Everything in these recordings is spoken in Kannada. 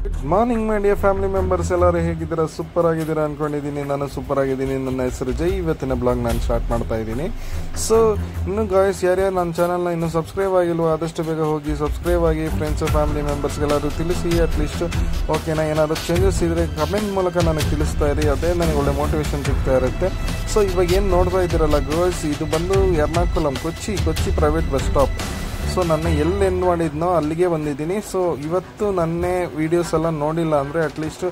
Good morning my dear family members, ಎಲ್ಲರೂ ಹೇಗಿದ್ದೀರಾ? ಸೂಪರ್ ಆಗಿದ್ದೀರಾ ಅನ್ಕೊಂಡಿದ್ದೀನಿ. ನಾನು ಸೂಪರ್ ಆಗಿದ್ದೀನಿ. ನನ್ನ ಹೆಸರು ಜೈ. ಇವತ್ತಿನ ಬ್ಲಾಗ್ ನಾನು ಸ್ಟಾರ್ಟ್ ಮಾಡ್ತಾ ಇದ್ದೀನಿ. ಸೊ ಇನ್ನು ಗಾಯ್ಸ್, ಯಾರ್ಯಾರು ನನ್ನ ಚಾನಲ್ನ ಇನ್ನೂ ಸಬ್ಸ್ಕ್ರೈಬ್ ಆಗಿಲ್ವೋ ಆದಷ್ಟು ಬೇಗ ಹೋಗಿ ಸಬ್ಸ್ಕ್ರೈಬ್ ಆಗಿ. ಫ್ರೆಂಡ್ಸ್ ಫ್ಯಾಮಿಲಿ ಮೆಂಬರ್ಸ್ಗೆಲ್ಲರೂ ತಿಳಿಸಿ ಅಟ್ಲೀಸ್ಟ್. ಓಕೆನಾ? ಏನಾದರೂ ಚೇಂಜಸ್ ಇದ್ದರೆ ಕಮೆಂಟ್ ಮೂಲಕ ನನಗೆ ತಿಳಿಸ್ತಾ ಇರಿ. ಅದೇ ನನಗೆ ಒಳ್ಳೆ ಮೋಟಿವೇಶನ್ ಸಿಗ್ತಾ ಇರುತ್ತೆ. ಸೊ ಇವಾಗ ಏನು ನೋಡ್ತಾ ಇದ್ದೀರಲ್ಲ ಗಾಯ್ಸ್, ಇದು ಬಂದು ಎರ್ನಾಕುಲಂ ಕೊಚ್ಚಿ ಪ್ರೈವೇಟ್ ಬಸ್ ಸ್ಟಾಪ್. ಸೊ ನಾನು ಎಲ್ಲಿ ಎಂಡ್ ಮಾಡಿದ್ನೋ ಅಲ್ಲಿಗೆ ಬಂದಿದ್ದೀನಿ. ಸೊ ಇವತ್ತು ನನ್ನೇ ವೀಡಿಯೋಸ್ ಎಲ್ಲ ನೋಡಿಲ್ಲ ಅಂದರೆ ಅಟ್ಲೀಸ್ಟ್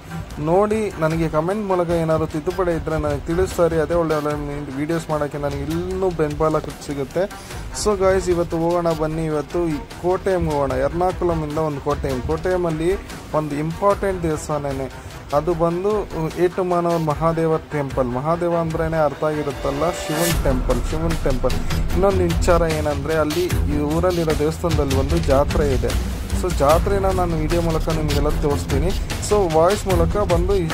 ನೋಡಿ ನನಗೆ ಕಮೆಂಟ್ ಮೂಲಕ ಏನಾದರೂ ತಿದ್ದುಪಡಿ ಇದ್ದರೆ ನನಗೆ ತಿಳಿಸ್ತಾರೆ. ಅದೇ ಒಳ್ಳೆ ವೀಡಿಯೋಸ್ ಮಾಡೋಕ್ಕೆ ನನಗೆ ಇನ್ನೂ ಬೆಂಬಲ ಸಿಗುತ್ತೆ. ಸೊ ಗಾಯ್ಸ್, ಇವತ್ತು ಹೋಗೋಣ ಬನ್ನಿ. ಇವತ್ತು ಕೋಟೆಯಂಗೆ ಹೋಗೋಣ. ಎರ್ನಾಕುಲಮಿಂದ ಒಂದು ಕೋಟೆಯಮಲ್ಲಿ ಒಂದು ಇಂಪಾರ್ಟೆಂಟ್ ದೇವಸ್ಥಾನನೇ. ಅದು ಬಂದು ಏಟುಮಾನವರ್ ಮಹಾದೇವ ಟೆಂಪಲ್. ಮಹಾದೇವ ಅಂದ್ರೇ ಅರ್ಥ ಆಗಿರುತ್ತಲ್ಲ, ಶಿವನ್ ಟೆಂಪಲ್. ಇನ್ನೊಂದು ವಿಚಾರ ಏನಂದರೆ, ಅಲ್ಲಿ ಈ ಊರಲ್ಲಿರೋ ದೇವಸ್ಥಾನದಲ್ಲಿ ಒಂದು ಜಾತ್ರೆ ಇದೆ. ಸೊ ಜಾತ್ರೆನ ನಾನು ವಿಡಿಯೋ ಮೂಲಕ ನಿಮಗೆಲ್ಲ ತೋರಿಸ್ತೀನಿ. ಸೊ ವಾಯ್ಸ್ ಮೂಲಕ ಬಂದು ಈ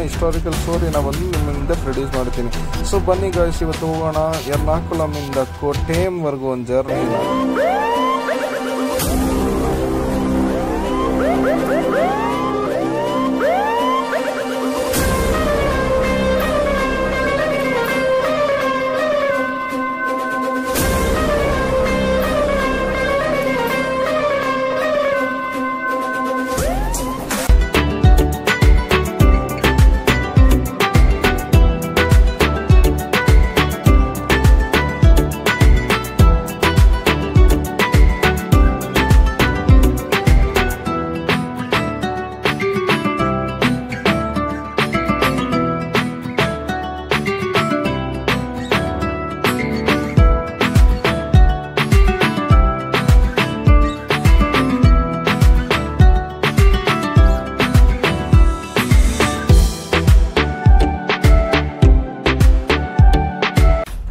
ಹಿಸ್ಟಾರಿಕಲ್ ಸ್ಟೋರಿನ ಬಂದು ನಿಮ್ಮ ಮುಂದೆ ಪ್ರೊಡ್ಯೂಸ್ ಮಾಡ್ತೀನಿ. ಸೊ ಬನ್ನಿ ಗಾಯ್ಸ್, ಇವತ್ತು ಹೋಗೋಣ ಎರ್ನಾಕುಲಮಿಂದ ಕೋಟೆಯಂವರೆಗೂ ಒಂದು ಜರ್ನಿ.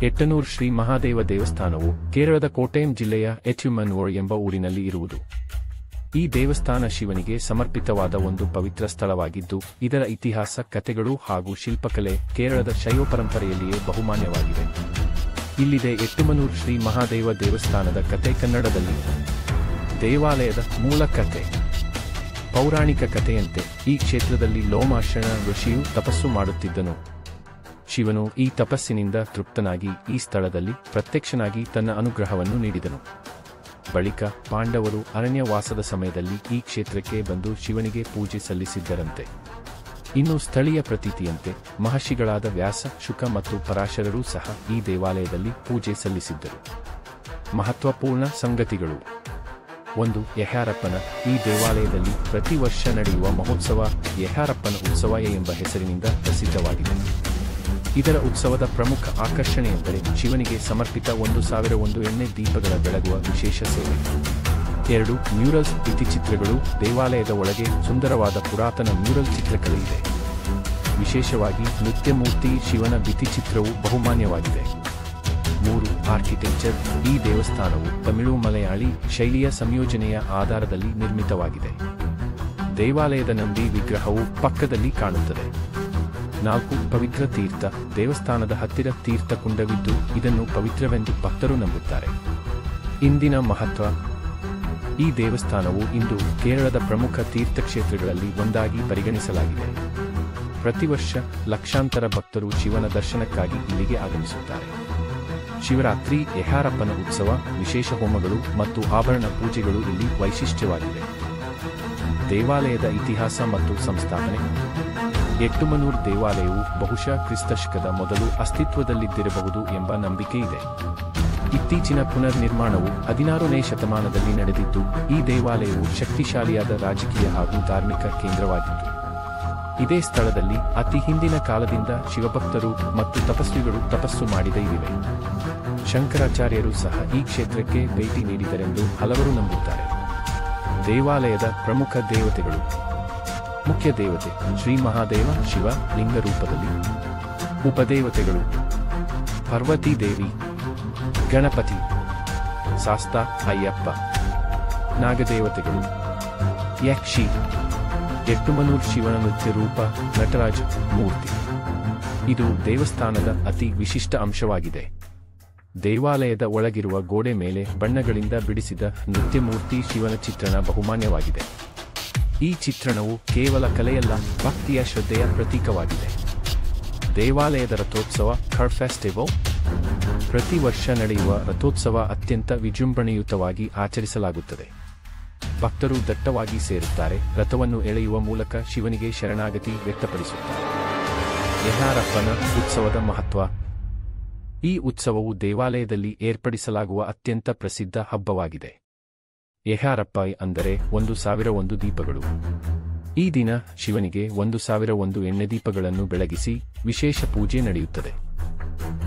ಎಟ್ಟನೂರ್ ಶ್ರೀ ಮಹಾದೇವ ದೇವಸ್ಥಾನವು ಕೇರಳದ ಕೋಟೆಯಂ ಜಿಲ್ಲೆಯ ಎಟ್ಯುಮನೂರ್ ಎಂಬ ಊರಿನಲ್ಲಿ ಇರುವುದು. ಈ ದೇವಸ್ಥಾನ ಶಿವನಿಗೆ ಸಮರ್ಪಿತವಾದ ಒಂದು ಪವಿತ್ರ ಸ್ಥಳವಾಗಿದ್ದು, ಇದರ ಇತಿಹಾಸ, ಕಥೆಗಳು ಹಾಗೂ ಶಿಲ್ಪಕಲೆ ಕೇರಳದ ಶೈವ ಪರಂಪರೆಯಲ್ಲಿಯೇ ಬಹುಮಾನ್ಯವಾಗಿವೆ. ಇಲ್ಲಿದೆ ಎಟ್ಟುಮನೂರ್ ಶ್ರೀ ಮಹಾದೇವ ದೇವಸ್ಥಾನದ ಕಥೆ. ಕನ್ನಡದಲ್ಲಿ ದೇವಾಲಯದ ಮೂಲ ಕಥೆ. ಪೌರಾಣಿಕ ಕಥೆಯಂತೆ ಈ ಕ್ಷೇತ್ರದಲ್ಲಿ ಲೋಮಾಶನ ಋಷಿಯು ತಪಸ್ಸು ಮಾಡುತ್ತಿದ್ದನು. ಶಿವನು ಈ ತಪಸ್ಸಿನಿಂದ ತೃಪ್ತನಾಗಿ ಈ ಸ್ಥಳದಲ್ಲಿ ಪ್ರತ್ಯಕ್ಷನಾಗಿ ತನ್ನ ಅನುಗ್ರಹವನ್ನು ನೀಡಿದನು. ಬಳಿಕ ಪಾಂಡವರು ಅರಣ್ಯವಾಸದ ಸಮಯದಲ್ಲಿ ಈ ಕ್ಷೇತ್ರಕ್ಕೆ ಬಂದು ಶಿವನಿಗೆ ಪೂಜೆ ಸಲ್ಲಿಸಿದ್ದರಂತೆ. ಇನ್ನು ಸ್ಥಳೀಯ ಪ್ರತೀತಿಯಂತೆ ಮಹರ್ಷಿಗಳಾದ ವ್ಯಾಸ, ಶುಕ ಮತ್ತು ಪರಾಶರರೂ ಸಹ ಈ ದೇವಾಲಯದಲ್ಲಿ ಪೂಜೆ ಸಲ್ಲಿಸಿದ್ದರು. ಮಹತ್ವಪೂರ್ಣ ಸಂಗತಿಗಳು: 1. ಯಹ್ಯಾರಪ್ಪನ. ಈ ದೇವಾಲಯದಲ್ಲಿ ಪ್ರತಿ ವರ್ಷ ನಡೆಯುವ ಮಹೋತ್ಸವ ಯಹ್ಯಾರಪ್ಪನ ಉತ್ಸವ ಎಂಬ ಹೆಸರಿನಿಂದ ಪ್ರಸಿದ್ಧವಾಗಿದೆ. ಇದರ ಉತ್ಸವದ ಪ್ರಮುಖ ಆಕರ್ಷಣೆಯೆಂದರೆ ಶಿವನಿಗೆ ಸಮರ್ಪಿತ 1001 ಎಣ್ಣೆ ದೀಪಗಳ ಬೆಳಗುವ ವಿಶೇಷ ಸೇವೆ. 2. ಮ್ಯೂರಲ್ಸ್, ಭಿತ್ತಿಚಿತ್ರಗಳು. ದೇವಾಲಯದ ಒಳಗೆ ಸುಂದರವಾದ ಪುರಾತನ ಮ್ಯೂರಲ್ ಚಿತ್ರಕಲೆ ಇದೆ. ವಿಶೇಷವಾಗಿ ನೃತ್ಯಮೂರ್ತಿ ಶಿವನ ಭಿತ್ತಿಚಿತ್ರವು ಬಹುಮಾನ್ಯವಾಗಿದೆ. 3. ಆರ್ಕಿಟೆಕ್ಚರ್. ಈ ದೇವಸ್ಥಾನವು ತಮಿಳು ಮಲಯಾಳಿ ಶೈಲಿಯ ಸಂಯೋಜನೆಯ ಆಧಾರದಲ್ಲಿ ನಿರ್ಮಿತವಾಗಿದೆ. ದೇವಾಲಯದ ನಂದಿ ವಿಗ್ರಹವು ಪಕ್ಕದಲ್ಲಿ ಕಾಣುತ್ತದೆ. 4. ಪವಿತ್ರ ತೀರ್ಥ. ದೇವಸ್ಥಾನದ ಹತ್ತಿರ ತೀರ್ಥ ಕುಂಡವಿದ್ದು ಇದನ್ನು ಪವಿತ್ರವೆಂದು ಭಕ್ತರು ನಂಬುತ್ತಾರೆ. ಇಂದಿನ ಮಹತ್ವ: ಈ ದೇವಸ್ಥಾನವು ಇಂದು ಕೇರಳದ ಪ್ರಮುಖ ತೀರ್ಥಕ್ಷೇತ್ರಗಳಲ್ಲಿ ಒಂದಾಗಿ ಪರಿಗಣಿಸಲಾಗಿದೆ. ಪ್ರತಿ ವರ್ಷ ಲಕ್ಷಾಂತರ ಭಕ್ತರು ಶಿವನ ದರ್ಶನಕ್ಕಾಗಿ ಇಲ್ಲಿಗೆ ಆಗಮಿಸುತ್ತಾರೆ. ಶಿವರಾತ್ರಿ, ಯಹ್ಯಾರಪ್ಪನ ಉತ್ಸವ, ವಿಶೇಷ ಹೋಮಗಳು ಮತ್ತು ಆಭರಣ ಪೂಜೆಗಳು ಇಲ್ಲಿ ವೈಶಿಷ್ಟ್ಯವಾಗಿವೆ. ದೇವಾಲಯದ ಇತಿಹಾಸ ಮತ್ತು ಸಂಸ್ಥಾಪನೆ. ಎಟ್ಟುಮನೂರ್ ದೇವಾಲಯವು ಬಹುಶಃ ಕ್ರಿಸ್ತಶಕದ ಮೊದಲು ಅಸ್ತಿತ್ವದಲ್ಲಿದ್ದಿರಬಹುದು ಎಂಬ ನಂಬಿಕೆ ಇದೆ. ಇತ್ತೀಚಿನ ಪುನರ್ನಿರ್ಮಾಣವು 16ನೇ ಶತಮಾನದಲ್ಲಿ ನಡೆದಿದ್ದು, ಈ ದೇವಾಲಯವು ಶಕ್ತಿಶಾಲಿಯಾದ ರಾಜಕೀಯ ಹಾಗೂ ಧಾರ್ಮಿಕ ಕೇಂದ್ರವಾಗಿತ್ತು. ಇದೇ ಸ್ಥಳದಲ್ಲಿ ಅತಿ ಹಿಂದಿನ ಕಾಲದಿಂದ ಶಿವಭಕ್ತರು ಮತ್ತು ತಪಸ್ವಿಗಳು ತಪಸ್ಸು ಮಾಡಿದ ಇವೆ. ಶಂಕರಾಚಾರ್ಯರು ಸಹ ಈ ಕ್ಷೇತ್ರಕ್ಕೆ ಭೇಟಿ ನೀಡಿದರೆಂದು ಹಲವರು ನಂಬುತ್ತಾರೆ. ದೇವಾಲಯದ ಪ್ರಮುಖ ದೇವತೆಗಳು. ಮುಖ್ಯ ದೇವತೆ ಶ್ರೀ ಮಹಾದೇವ, ಶಿವ ಲಿಂಗ ರೂಪದಲ್ಲಿ. ಉಪದೇವತೆಗಳು: ಪಾರ್ವತಿ ದೇವಿ, ಗಣಪತಿ, ಶಾಸ್ತಾ, ಅಯ್ಯಪ್ಪ. ನಾಗದೇವತೆಗಳು: ಯಕ್ಷಿ, ಎಟ್ಟುಮನೂರ್ ಶಿವನ ನೃತ್ಯ ರೂಪ, ನಟರಾಜ ಮೂರ್ತಿ. ಇದು ದೇವಸ್ಥಾನದ ಅತಿ ವಿಶಿಷ್ಟ ಅಂಶವಾಗಿದೆ. ದೇವಾಲಯದ ಒಳಗಿರುವ ಗೋಡೆ ಮೇಲೆ ಬಣ್ಣಗಳಿಂದ ಬಿಡಿಸಿದ ನೃತ್ಯಮೂರ್ತಿ ಶಿವನ ಚಿತ್ರಣ ಬಹುಮಾನ್ಯವಾಗಿದೆ. ಈ ಚಿತ್ರಣವು ಕೇವಲ ಕಲೆಯಲ್ಲ, ಭಕ್ತಿಯ ಶ್ರದ್ಧೆಯ ಪ್ರತೀಕವಾಗಿದೆ. ದೇವಾಲಯದ ರಥೋತ್ಸವ ಖರ್ ಫೆಸ್ಟಿವಲ್. ಪ್ರತಿ ವರ್ಷ ನಡೆಯುವ ರಥೋತ್ಸವ ಅತ್ಯಂತ ವಿಜೃಂಭಣೆಯುತವಾಗಿ ಆಚರಿಸಲಾಗುತ್ತದೆ. ಭಕ್ತರು ದಟ್ಟವಾಗಿ ಸೇರುತ್ತಾರೆ, ರಥವನ್ನು ಎಳೆಯುವ ಮೂಲಕ ಶಿವನಿಗೆ ಶರಣಾಗತಿ ವ್ಯಕ್ತಪಡಿಸುತ್ತಾರೆ. ಯೆಹಾರಪ್ಪನ ಉತ್ಸವದ ಮಹತ್ವ. ಈ ಉತ್ಸವವು ದೇವಾಲಯದಲ್ಲಿ ಏರ್ಪಡಿಸಲಾಗುವ ಅತ್ಯಂತ ಪ್ರಸಿದ್ಧ ಹಬ್ಬವಾಗಿದೆ. ಯೆಹಾರಪ್ಪ ಅಂದರೆ 1001 ದೀಪಗಳು. ಈ ದಿನ ಶಿವನಿಗೆ 1001 ಎಣ್ಣೆದೀಪಗಳನ್ನು ಬೆಳಗಿಸಿ ವಿಶೇಷ ಪೂಜೆ ನಡೆಯುತ್ತದೆ.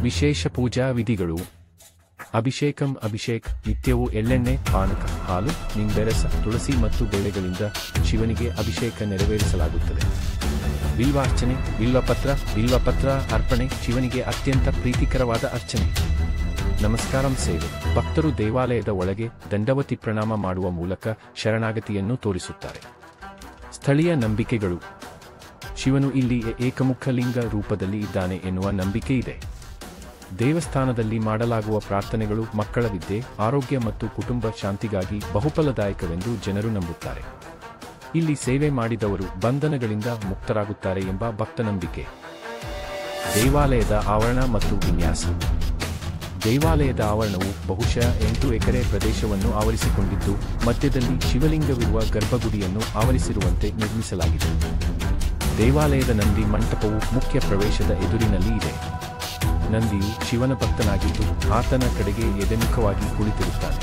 ವಿಶೇಷ ಪೂಜಾ ವಿಧಿಗಳು. ಅಭಿಷೇಕ್ ನಿತ್ಯವೂ ಎಳ್ಳೆಣ್ಣೆ, ಪಾನಕ, ಹಾಲು, ನಿಂಬೆರಸ, ತುಳಸಿ ಮತ್ತು ಬೇಳೆಗಳಿಂದ ಶಿವನಿಗೆ ಅಭಿಷೇಕ ನೆರವೇರಿಸಲಾಗುತ್ತದೆ. ಬಿಲ್ವಾರ್ಚನೆ. ಬಿಲ್ವಪತ್ರ ಅರ್ಪಣೆ ಶಿವನಿಗೆ ಅತ್ಯಂತ ಪ್ರೀತಿಕರವಾದ ಅರ್ಚನೆ. ನಮಸ್ಕಾರಂ ಸೇವೆ. ಭಕ್ತರು ದೇವಾಲಯದ ಒಳಗೆ ದಂಡವತಿ ಪ್ರಣಾಮ ಮಾಡುವ ಮೂಲಕ ಶರಣಾಗತಿಯನ್ನು ತೋರಿಸುತ್ತಾರೆ. ಸ್ಥಳೀಯ ನಂಬಿಕೆಗಳು. ಶಿವನು ಇಲ್ಲಿ ಏಕಮುಖಲಿಂಗ ರೂಪದಲ್ಲಿ ಇದ್ದಾನೆ ಎನ್ನುವ ನಂಬಿಕೆ ಇದೆ. ದೇವಸ್ಥಾನದಲ್ಲಿ ಮಾಡಲಾಗುವ ಪ್ರಾರ್ಥನೆಗಳು ಮಕ್ಕಳ ವಿದ್ಯೆ, ಆರೋಗ್ಯ ಮತ್ತು ಕುಟುಂಬ ಶಾಂತಿಗಾಗಿ ಬಹುಫಲದಾಯಕವೆಂದು ಜನರು ನಂಬುತ್ತಾರೆ. ಇಲ್ಲಿ ಸೇವೆ ಮಾಡಿದವರು ಬಂಧನಗಳಿಂದ ಮುಕ್ತರಾಗುತ್ತಾರೆ ಎಂಬ ಭಕ್ತನಂಬಿಕೆ. ದೇವಾಲಯದ ಆವರಣ ಮತ್ತು ವಿನ್ಯಾಸ. ದೇವಾಲಯದ ಆವರಣವು ಬಹುಶಃ 8 ಎಕರೆ ಪ್ರದೇಶವನ್ನು ಆವರಿಸಿಕೊಂಡಿದ್ದು, ಮಧ್ಯದಲ್ಲಿ ಶಿವಲಿಂಗವಿರುವ ಗರ್ಭಗುಡಿಯನ್ನು ಆವರಿಸಿರುವಂತೆ ನಿರ್ಮಿಸಲಾಗಿದೆ. ದೇವಾಲಯದ ನಂದಿ ಮಂಟಪವು ಮುಖ್ಯ ಪ್ರವೇಶದ ಎದುರಿನಲ್ಲಿ ಇದೆ. ನಂದಿಯು ಶಿವನ ಭಕ್ತನಾಗಿದ್ದು, ಆತನ ಕಡೆಗೆ ಎದೆಮುಖವಾಗಿ ಕುಳಿತಿರುತ್ತಾನೆ.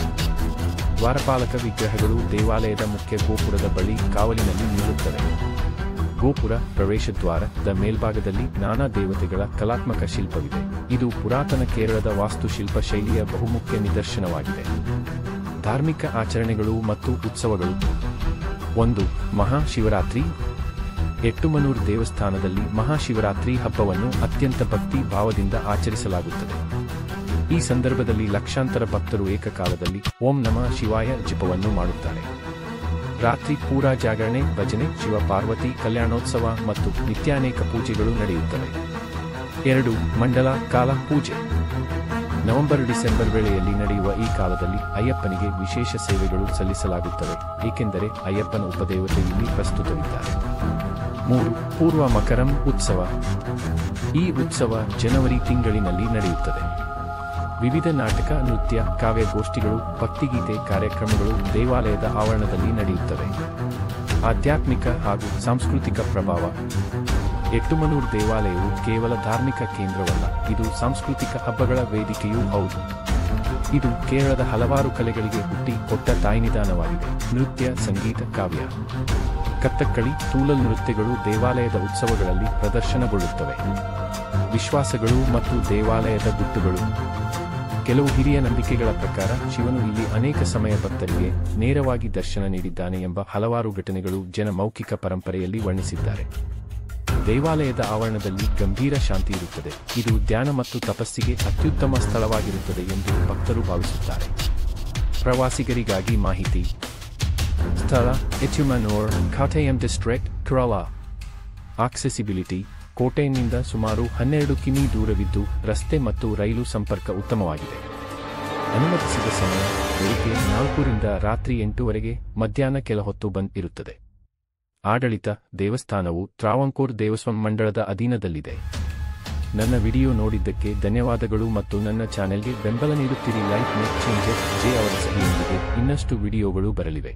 ದ್ವಾರಪಾಲಕ ವಿಗ್ರಹಗಳು ದೇವಾಲಯದ ಮುಖ್ಯ ಗೋಪುರದ ಬಳಿ ಕಾವಲಿನಲ್ಲಿ ನಿಲ್ಲುತ್ತವೆ. ಗೋಪುರ ಪ್ರವೇಶದ್ವಾರದ ಮೇಲ್ಭಾಗದಲ್ಲಿ ನಾನಾ ದೇವತೆಗಳ ಕಲಾತ್ಮಕ ಶಿಲ್ಪವಿದೆ. ಇದು ಪುರಾತನ ಕೇರಳದ ವಾಸ್ತುಶಿಲ್ಪ ಶೈಲಿಯ ಬಹುಮುಖ್ಯ ನಿದರ್ಶನವಾಗಿದೆ. ಧಾರ್ಮಿಕ ಆಚರಣೆಗಳು ಮತ್ತು ಉತ್ಸವಗಳು. 1. ಮಹಾಶಿವರಾತ್ರಿ. ಎಟ್ಟುಮನೂರು ದೇವಸ್ಥಾನದಲ್ಲಿ ಮಹಾಶಿವರಾತ್ರಿ ಹಬ್ಬವನ್ನು ಅತ್ಯಂತ ಭಕ್ತಿ ಭಾವದಿಂದ ಆಚರಿಸಲಾಗುತ್ತದೆ. ಈ ಸಂದರ್ಭದಲ್ಲಿ ಲಕ್ಷಾಂತರ ಭಕ್ತರು ಏಕಕಾಲದಲ್ಲಿ ಓಂ ನಮಃ ಶಿವಾಯ ಜಪವನ್ನು ಮಾಡುತ್ತಾರೆ. ರಾತ್ರಿ ಪೂರಾ ಜಾಗರಣೆ, ಭಜನೆ, ಶಿವ ಪಾರ್ವತಿ ಕಲ್ಯಾಣೋತ್ಸವ ಮತ್ತು ನಿತ್ಯಾನೇಕ ಪೂಜೆಗಳು ನಡೆಯುತ್ತವೆ. 2. ಮಂಡಲ ಕಾಲ ಪೂಜೆ. ನವೆಂಬರ್-ಡಿಸೆಂಬರ್ ವೇಳೆಯಲ್ಲಿ ನಡೆಯುವ ಈ ಕಾಲದಲ್ಲಿ ಅಯ್ಯಪ್ಪನಿಗೆ ವಿಶೇಷ ಸೇವೆಗಳು ಸಲ್ಲಿಸಲಾಗುತ್ತವೆ, ಏಕೆಂದರೆ ಅಯ್ಯಪ್ಪನ ಉಪದೇವತೆ ಇಲ್ಲಿ ಪ್ರಸ್ತುತವಿದ್ದಾರೆ. 3. ಪೂರ್ವ ಮಕರಂ ಉತ್ಸವ. ಈ ಉತ್ಸವ ಜನವರಿ ತಿಂಗಳಿನಲ್ಲಿ ನಡೆಯುತ್ತದೆ. ವಿವಿಧ ನಾಟಕ, ನೃತ್ಯ, ಕಾವ್ಯಗೋಷ್ಠಿಗಳು, ಭಕ್ತಿಗೀತೆ ಕಾರ್ಯಕ್ರಮಗಳು ದೇವಾಲಯದ ಆವರಣದಲ್ಲಿ ನಡೆಯುತ್ತವೆ. ಆಧ್ಯಾತ್ಮಿಕ ಹಾಗೂ ಸಾಂಸ್ಕೃತಿಕ ಪ್ರಭಾವ. ಎಟ್ಟುಮನೂರು ದೇವಾಲಯವು ಕೇವಲ ಧಾರ್ಮಿಕ ಕೇಂದ್ರವಲ್ಲ, ಇದು ಸಾಂಸ್ಕೃತಿಕ ಹಬ್ಬಗಳ ವೇದಿಕೆಯೂ ಹೌದು. ಇದು ಕೇರಳದ ಹಲವಾರು ಕಲೆಗಳಿಗೆ ಹುಟ್ಟಿಕೊಟ್ಟ ತಾಯ್ನಿಧಾನವಾಗಿದೆ. ನೃತ್ಯ, ಸಂಗೀತ, ಕಾವ್ಯ, ಕಥಕ್ಕಳಿ, ತೂಲಲ್ ನೃತ್ಯಗಳು ದೇವಾಲಯದ ಉತ್ಸವಗಳಲ್ಲಿ ಪ್ರದರ್ಶನಗೊಳ್ಳುತ್ತವೆ. ವಿಶ್ವಾಸಗಳು ಮತ್ತು ದೇವಾಲಯದ ಗುಟ್ಟುಗಳು. ಕೆಲವು ಹಿರಿಯ ನಂಬಿಕೆಗಳ ಪ್ರಕಾರ ಶಿವನು ಇಲ್ಲಿ ಅನೇಕ ಸಮಯ ಭಕ್ತರಿಗೆ ನೇರವಾಗಿ ದರ್ಶನ ನೀಡಿದ್ದಾನೆ ಎಂಬ ಹಲವಾರು ಘಟನೆಗಳು ಮೌಖಿಕ ಪರಂಪರೆಯಲ್ಲಿ ವರ್ಣಿಸಿದ್ದಾರೆ. ದೇವಾಲಯದ ಆವರಣದಲ್ಲಿ ಗಂಭೀರ ಶಾಂತಿ ಇರುತ್ತದೆ. ಇದು ಧ್ಯಾನ ಮತ್ತು ತಪಸ್ಸಿಗೆ ಅತ್ಯುತ್ತಮ ಸ್ಥಳವಾಗಿರುತ್ತದೆ ಎಂದು ಭಕ್ತರು ಭಾವಿಸುತ್ತಾರೆ. ಪ್ರವಾಸಿಗರಿಗಾಗಿ ಮಾಹಿತಿ. ಸ್ಥಳ: ಎಟ್ಯುಮನೂರ್, ಕಾಟೆಯಂ ಡಿಸ್ಟ್ರಿಕ್ಟ್, ಕೇರಳ. ಆಕ್ಸೆಸಿಬಿಲಿಟಿ: ಕೋಟೆಯಿಂದ ಸುಮಾರು 12 ಕಿಮಿ ದೂರವಿದ್ದು ರಸ್ತೆ ಮತ್ತು ರೈಲು ಸಂಪರ್ಕ ಉತ್ತಮವಾಗಿದೆ. ಅನುಮತಿಸಿದ ಸಮಯ ಬೆಳಿಗ್ಗೆ 4 ರಿಂದ ರಾತ್ರಿ 8ವರೆಗೆ, ಮಧ್ಯಾಹ್ನ ಕೆಲ ಹೊತ್ತು ಬಂದ್ ಇರುತ್ತದೆ. ಆಡಳಿತ: ದೇವಸ್ಥಾನವು ಟ್ರಾವಂಕೋರ್ ದೇವಸ್ವಂ ಮಂಡಳದ ಅಧೀನದಲ್ಲಿದೆ. ನನ್ನ ವಿಡಿಯೋ ನೋಡಿದ್ದಕ್ಕೆ ಧನ್ಯವಾದಗಳು ಮತ್ತು ನನ್ನ ಚಾನೆಲ್ಗೆ ಬೆಂಬಲ ನೀಡುತ್ತೀರಿ. Like make changes. ಜೆ ಅವರ ಸಹಿಯೊಂದಿಗೆ ಇನ್ನಷ್ಟು ವಿಡಿಯೋಗಳು ಬರಲಿವೆ.